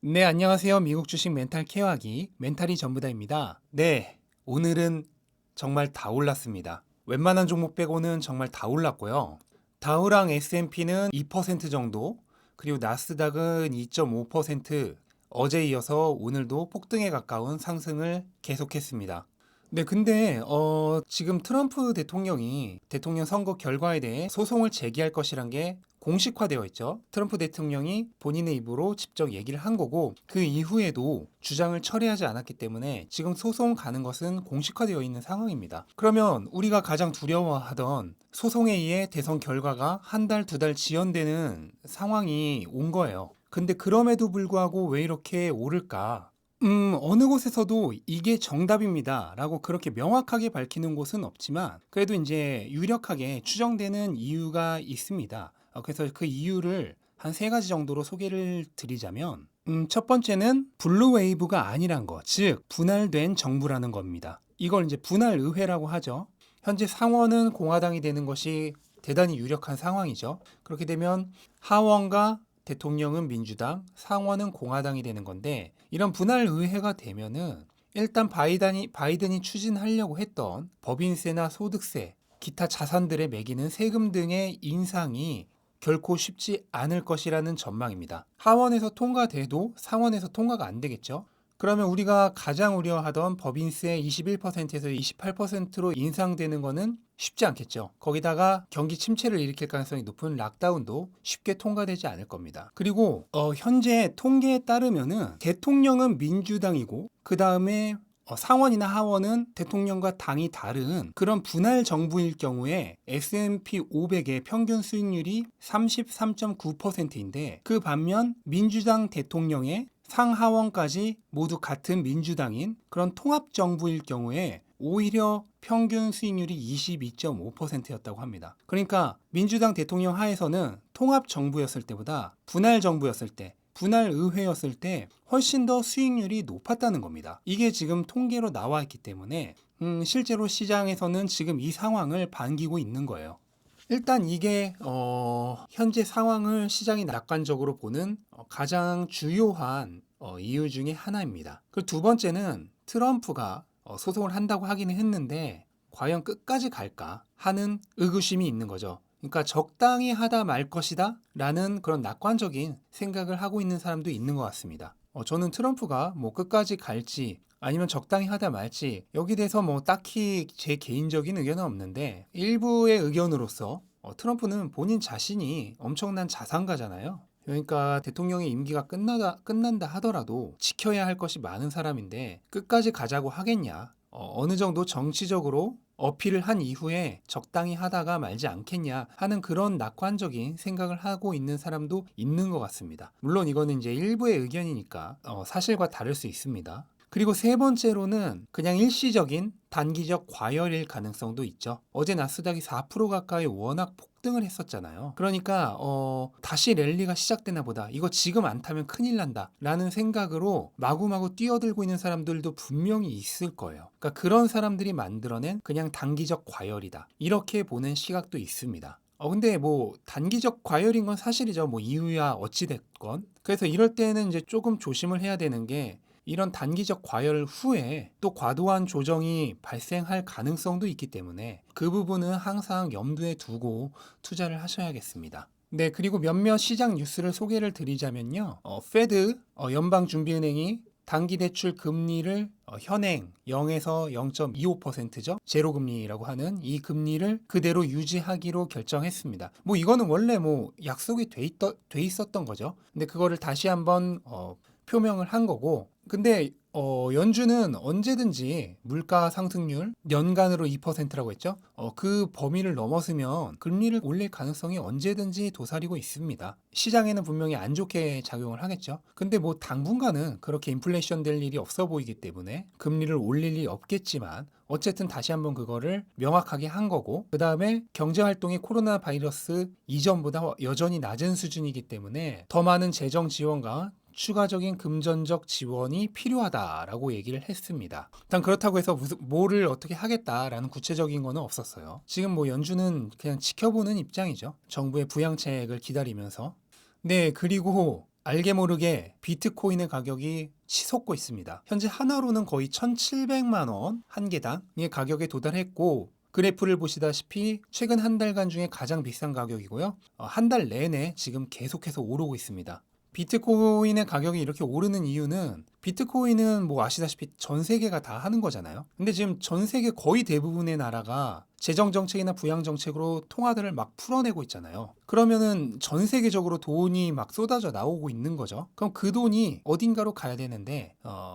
네, 안녕하세요. 미국 주식 멘탈 케어하기 멘탈이 전부다입니다. 네, 오늘은 정말 다 올랐습니다. 웬만한 종목 빼고는 정말 다 올랐고요. 다우랑 S&P는 2% 정도, 그리고 나스닥은 2.5%, 어제 이어서 오늘도 폭등에 가까운 상승을 계속했습니다. 네, 근데 지금 트럼프 대통령이 대통령 선거 결과에 대해 소송을 제기할 것이란 게 공식화되어 있죠. 트럼프 대통령이 본인의 입으로 직접 얘기를 한 거고 그 이후에도 주장을 철회하지 않았기 때문에 지금 소송 가는 것은 공식화되어 있는 상황입니다. 그러면 우리가 가장 두려워하던 소송에 의해 대선 결과가 한 달, 두 달 지연되는 상황이 온 거예요. 근데 그럼에도 불구하고 왜 이렇게 오를까? 어느 곳에서도 이게 정답입니다. 라고 그렇게 명확하게 밝히는 곳은 없지만, 그래도 이제 유력하게 추정되는 이유가 있습니다. 그래서 그 이유를 한 세 가지 정도로 소개를 드리자면, 첫 번째는 블루웨이브가 아니란 거, 즉, 분할된 정부라는 겁니다. 이걸 이제 분할의회라고 하죠. 현재 상원은 공화당이 되는 것이 대단히 유력한 상황이죠. 그렇게 되면 하원과 대통령은 민주당, 상원은 공화당이 되는 건데 이런 분할 의회가 되면은 일단 바이든이 추진하려고 했던 법인세나 소득세, 기타 자산들에 매기는 세금 등의 인상이 결코 쉽지 않을 것이라는 전망입니다. 하원에서 통과돼도 상원에서 통과가 안 되겠죠. 그러면 우리가 가장 우려하던 법인세 21%에서 28%로 인상되는 거는 쉽지 않겠죠. 거기다가 경기 침체를 일으킬 가능성이 높은 락다운도 쉽게 통과되지 않을 겁니다. 그리고 현재 통계에 따르면은 대통령은 민주당이고 그 다음에 상원이나 하원은 대통령과 당이 다른 그런 분할 정부일 경우에 S&P 500의 평균 수익률이 33.9%인데 그 반면 민주당 대통령의 상하원까지 모두 같은 민주당인 그런 통합정부일 경우에 오히려 평균 수익률이 22.5%였다고 합니다. 그러니까 민주당 대통령 하에서는 통합정부였을 때보다 분할정부였을 때, 분할의회였을 때 훨씬 더 수익률이 높았다는 겁니다. 이게 지금 통계로 나와 있기 때문에 실제로 시장에서는 지금 이 상황을 반기고 있는 거예요. 일단 이게 현재 상황을 시장이 낙관적으로 보는 가장 주요한 이유 중에 하나입니다. 그리고 두 번째는 트럼프가 소송을 한다고 하기는 했는데 과연 끝까지 갈까 하는 의구심이 있는 거죠. 그러니까 적당히 하다 말 것이다 라는 그런 낙관적인 생각을 하고 있는 사람도 있는 것 같습니다. 저는 트럼프가 뭐 끝까지 갈지 아니면 적당히 하다 말지 여기 대해서 뭐 딱히 제 개인적인 의견은 없는데 일부의 의견으로서 트럼프는 본인 자신이 엄청난 자산가잖아요. 그러니까 대통령의 임기가 끝난다 하더라도 지켜야 할 것이 많은 사람인데 끝까지 가자고 하겠냐? 어느 정도 정치적으로 어필을 한 이후에 적당히 하다가 말지 않겠냐 하는 그런 낙관적인 생각을 하고 있는 사람도 있는 것 같습니다. 물론 이거는 이제 일부의 의견이니까 사실과 다를 수 있습니다. 그리고 세 번째로는 그냥 일시적인 단기적 과열일 가능성도 있죠. 어제 나스닥이 4% 가까이 워낙 폭등을 했었잖아요. 그러니까 다시 랠리가 시작되나 보다. 이거 지금 안 타면 큰일 난다. 라는 생각으로 마구마구 뛰어들고 있는 사람들도 분명히 있을 거예요. 그러니까 그런 사람들이 만들어낸 그냥 단기적 과열이다. 이렇게 보는 시각도 있습니다. 근데 뭐 단기적 과열인 건 사실이죠. 뭐 이유야 어찌 됐건. 그래서 이럴 때는 이제 조금 조심을 해야 되는 게 이런 단기적 과열 후에 또 과도한 조정이 발생할 가능성도 있기 때문에 그 부분은 항상 염두에 두고 투자를 하셔야겠습니다. 네, 그리고 몇몇 시장 뉴스를 소개를 드리자면요. 페드 연방준비은행이 단기 대출 금리를 현행 0에서 0.25%죠. 제로금리라고 하는 이 금리를 그대로 유지하기로 결정했습니다. 뭐 이거는 원래 뭐 약속이 돼 있었던 거죠. 근데 그거를 다시 한번 표명을 한 거고 근데 연준은 언제든지 물가 상승률 연간으로 2%라고 했죠. 그 범위를 넘어서면 금리를 올릴 가능성이 언제든지 도사리고 있습니다. 시장에는 분명히 안 좋게 작용을 하겠죠. 근데 뭐 당분간은 그렇게 인플레이션 될 일이 없어 보이기 때문에 금리를 올릴 일이 없겠지만 어쨌든 다시 한번 그거를 명확하게 한 거고 그 다음에 경제활동이 코로나 바이러스 이전보다 여전히 낮은 수준이기 때문에 더 많은 재정 지원과 추가적인 금전적 지원이 필요하다라고 얘기를 했습니다. 일단 그렇다고 해서 뭐를 어떻게 하겠다라는 구체적인 거는 없었어요. 지금 뭐 연준은 그냥 지켜보는 입장이죠. 정부의 부양책을 기다리면서. 네, 그리고 알게 모르게 비트코인의 가격이 치솟고 있습니다. 현재 하나로는 거의 1,700만 원 한 개당의 가격에 도달했고, 그래프를 보시다시피 최근 한 달간 중에 가장 비싼 가격이고요. 한 달 내내 지금 계속해서 오르고 있습니다. 비트코인의 가격이 이렇게 오르는 이유는, 비트코인은 뭐 아시다시피 전 세계가 다 하는 거잖아요. 근데 지금 전 세계 거의 대부분의 나라가 재정정책이나 부양정책으로 통화들을 막 풀어내고 있잖아요. 그러면은 전 세계적으로 돈이 막 쏟아져 나오고 있는 거죠. 그럼 그 돈이 어딘가로 가야 되는데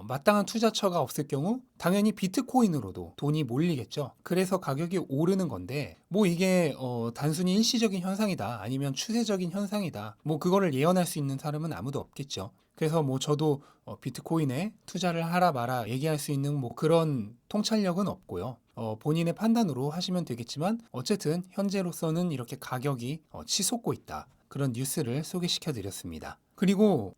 마땅한 투자처가 없을 경우 당연히 비트코인으로도 돈이 몰리겠죠. 그래서 가격이 오르는 건데, 뭐 이게 단순히 일시적인 현상이다, 아니면 추세적인 현상이다, 뭐 그거를 예언할 수 있는 사람은 아무도 없겠죠. 그래서 뭐 저도 비트코인에 투자를 하라 마라 얘기할 수 있는 뭐 그런 통찰력은 없고요. 본인의 판단으로 하시면 되겠지만, 어쨌든 현재로서는 이렇게 가격이 치솟고 있다, 그런 뉴스를 소개시켜 드렸습니다. 그리고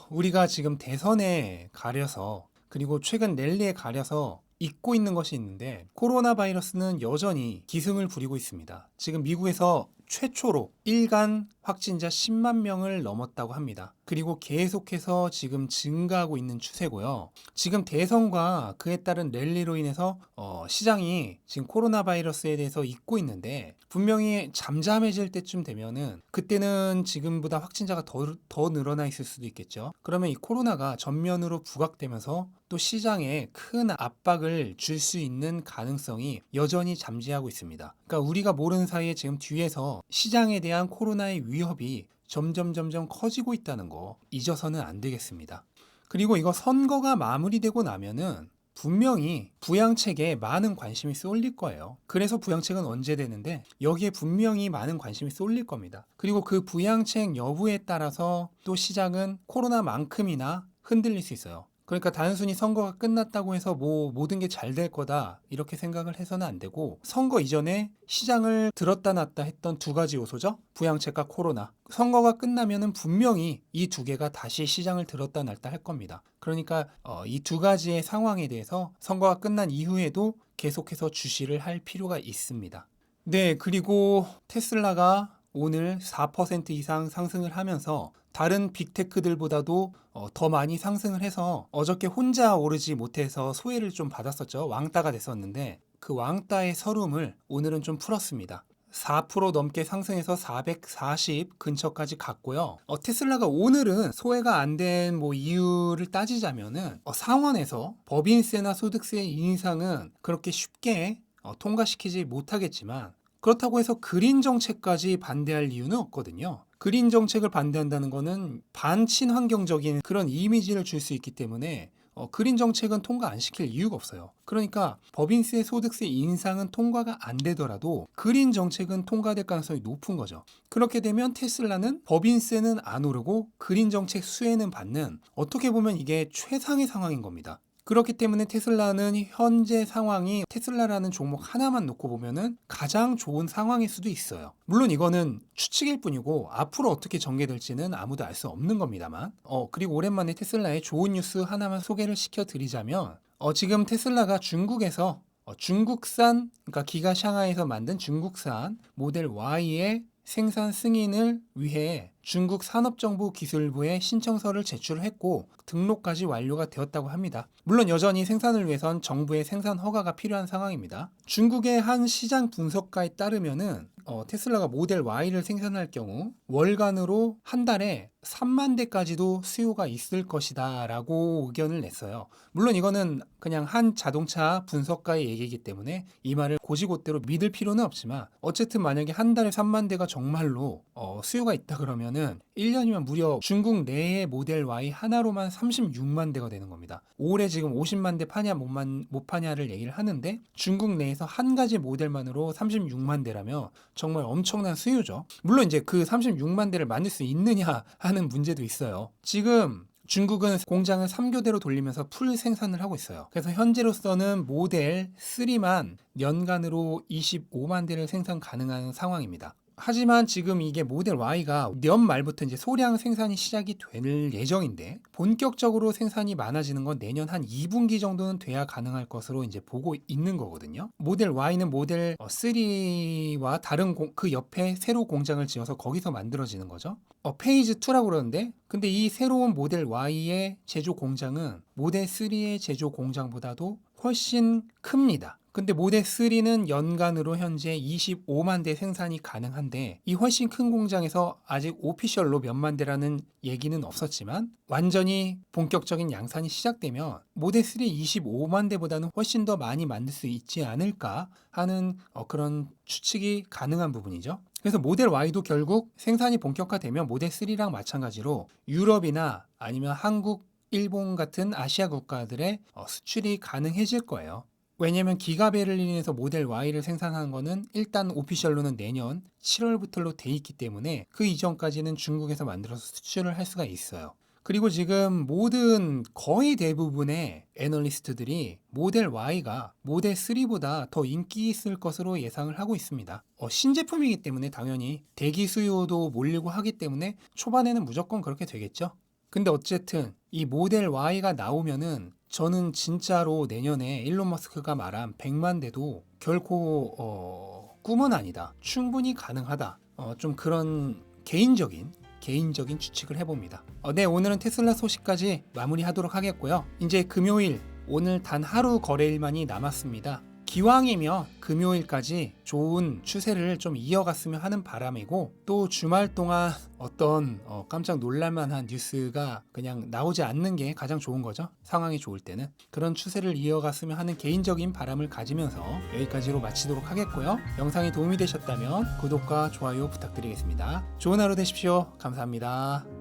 우리가 지금 대선에 가려서, 그리고 최근 랠리에 가려서 잊고 있는 것이 있는데, 코로나 바이러스는 여전히 기승을 부리고 있습니다. 지금 미국에서 최초로 일간 확진자 10만 명을 넘었다고 합니다. 그리고 계속해서 지금 증가하고 있는 추세고요. 지금 대선과 그에 따른 랠리로 인해서 시장이 지금 코로나 바이러스에 대해서 잊고 있는데, 분명히 잠잠해질 때쯤 되면은 그때는 지금보다 확진자가 더 늘어나 있을 수도 있겠죠. 그러면 이 코로나가 전면으로 부각되면서 또 시장에 큰 압박을 줄 수 있는 가능성이 여전히 잠재하고 있습니다. 그러니까 우리가 모르는 사이에 지금 뒤에서 시장에 대한 코로나의 위협이 점점 커지고 있다는 거 잊어서는 안 되겠습니다. 그리고 이거 선거가 마무리되고 나면은 분명히 부양책에 많은 관심이 쏠릴 거예요. 그래서 부양책은 언제 되는데, 여기에 분명히 많은 관심이 쏠릴 겁니다. 그리고 그 부양책 여부에 따라서 또 시장은 코로나만큼이나 흔들릴 수 있어요. 그러니까 단순히 선거가 끝났다고 해서 뭐 모든 게 잘 될 거다 이렇게 생각을 해서는 안 되고, 선거 이전에 시장을 들었다 놨다 했던 두 가지 요소죠. 부양책과 코로나. 선거가 끝나면은 분명히 이 두 개가 다시 시장을 들었다 놨다 할 겁니다. 그러니까 이 두 가지의 상황에 대해서 선거가 끝난 이후에도 계속해서 주시를 할 필요가 있습니다. 네, 그리고 테슬라가 오늘 4% 이상 상승을 하면서 다른 빅테크들보다도 더 많이 상승을 해서 어저께 혼자 오르지 못해서 소외를 좀 받았었죠. 왕따가 됐었는데, 그 왕따의 서름을 오늘은 좀 풀었습니다. 4% 넘게 상승해서 440 근처까지 갔고요. 테슬라가 오늘은 소외가 안 된 뭐 이유를 따지자면은 상원에서 법인세나 소득세 인상은 그렇게 쉽게 통과시키지 못하겠지만, 그렇다고 해서 그린 정책까지 반대할 이유는 없거든요. 그린 정책을 반대한다는 거는 반친환경적인 그런 이미지를 줄 수 있기 때문에 그린 정책은 통과 안 시킬 이유가 없어요. 그러니까 법인세, 소득세 인상은 통과가 안 되더라도 그린 정책은 통과될 가능성이 높은 거죠. 그렇게 되면 테슬라는 법인세는 안 오르고 그린 정책 수혜는 받는, 어떻게 보면 이게 최상의 상황인 겁니다. 그렇기 때문에 테슬라는 현재 상황이, 테슬라라는 종목 하나만 놓고 보면은 가장 좋은 상황일 수도 있어요. 물론 이거는 추측일 뿐이고 앞으로 어떻게 전개될지는 아무도 알 수 없는 겁니다만. 그리고 오랜만에 테슬라의 좋은 뉴스 하나만 소개를 시켜드리자면, 지금 테슬라가 중국에서 중국산, 그러니까 기가 샹하이에서 만든 중국산 모델 Y의 생산 승인을 위해 중국 산업정보기술부에 신청서를 제출했고 등록까지 완료가 되었다고 합니다. 물론 여전히 생산을 위해선 정부의 생산 허가가 필요한 상황입니다. 중국의 한 시장 분석가에 따르면은 테슬라가 모델 Y를 생산할 경우 월간으로 한 달에 3만 대까지도 수요가 있을 것이다 라고 의견을 냈어요. 물론 이거는 그냥 한 자동차 분석가의 얘기이기 때문에 이 말을 곧이곧대로 믿을 필요는 없지만, 어쨌든 만약에 한 달에 3만 대가 정말로 수요가 있다 그러면은 1년이면 무려 중국 내의 모델 Y 하나로만 36만 대가 되는 겁니다. 올해 지금 50만 대 파냐 못 파냐를 얘기를 하는데, 중국 내에서 한 가지 모델만으로 36만 대라면 정말 엄청난 수요죠. 물론 이제 그 36만 대를 만들 수 있느냐 하는 문제도 있어요. 지금 중국은 공장을 3교대로 돌리면서 풀 생산을 하고 있어요. 그래서 현재로서는 모델 3만 연간으로 25만 대를 생산 가능한 상황입니다. 하지만 지금 이게 모델 Y가 연말부터 이제 소량 생산이 시작이 될 예정인데 본격적으로 생산이 많아지는 건 내년 한 2분기 정도는 돼야 가능할 것으로 이제 보고 있는 거거든요. 모델 Y는 모델 3와 다른 그 옆에 새로 공장을 지어서 거기서 만들어지는 거죠. 페이즈 2라고 그러는데 근데 이 새로운 모델 Y의 제조 공장은 모델 3의 제조 공장보다도 훨씬 큽니다. 근데 모델 3는 연간으로 현재 25만 대 생산이 가능한데 이 훨씬 큰 공장에서 아직 오피셜로 몇만 대라는 얘기는 없었지만 완전히 본격적인 양산이 시작되면 모델 3 25만 대보다는 훨씬 더 많이 만들 수 있지 않을까 하는 그런 추측이 가능한 부분이죠. 그래서 모델 Y도 결국 생산이 본격화되면 모델 3랑 마찬가지로 유럽이나 아니면 한국, 일본 같은 아시아 국가들의 수출이 가능해질 거예요. 왜냐면 기가 베를린에서 모델 Y를 생산하는 거는 일단 오피셜로는 내년 7월부터로 돼 있기 때문에 그 이전까지는 중국에서 만들어서 수출을 할 수가 있어요. 그리고 지금 모든 거의 대부분의 애널리스트들이 모델 Y가 모델 3보다 더 인기 있을 것으로 예상을 하고 있습니다. 신제품이기 때문에 당연히 대기 수요도 몰리고 하기 때문에 초반에는 무조건 그렇게 되겠죠. 근데 어쨌든 이 모델 Y가 나오면은 저는 진짜로 내년에 일론 머스크가 말한 100만 대도 결코 꿈은 아니다. 충분히 가능하다. 좀 그런 개인적인 추측을 해봅니다. 네, 오늘은 테슬라 소식까지 마무리하도록 하겠고요. 이제 금요일, 오늘 단 하루 거래일만이 남았습니다. 기왕이면 금요일까지 좋은 추세를 좀 이어갔으면 하는 바람이고 또 주말 동안 어떤 깜짝 놀랄만한 뉴스가 그냥 나오지 않는 게 가장 좋은 거죠. 상황이 좋을 때는 그런 추세를 이어갔으면 하는 개인적인 바람을 가지면서 여기까지로 마치도록 하겠고요. 영상이 도움이 되셨다면 구독과 좋아요 부탁드리겠습니다. 좋은 하루 되십시오. 감사합니다.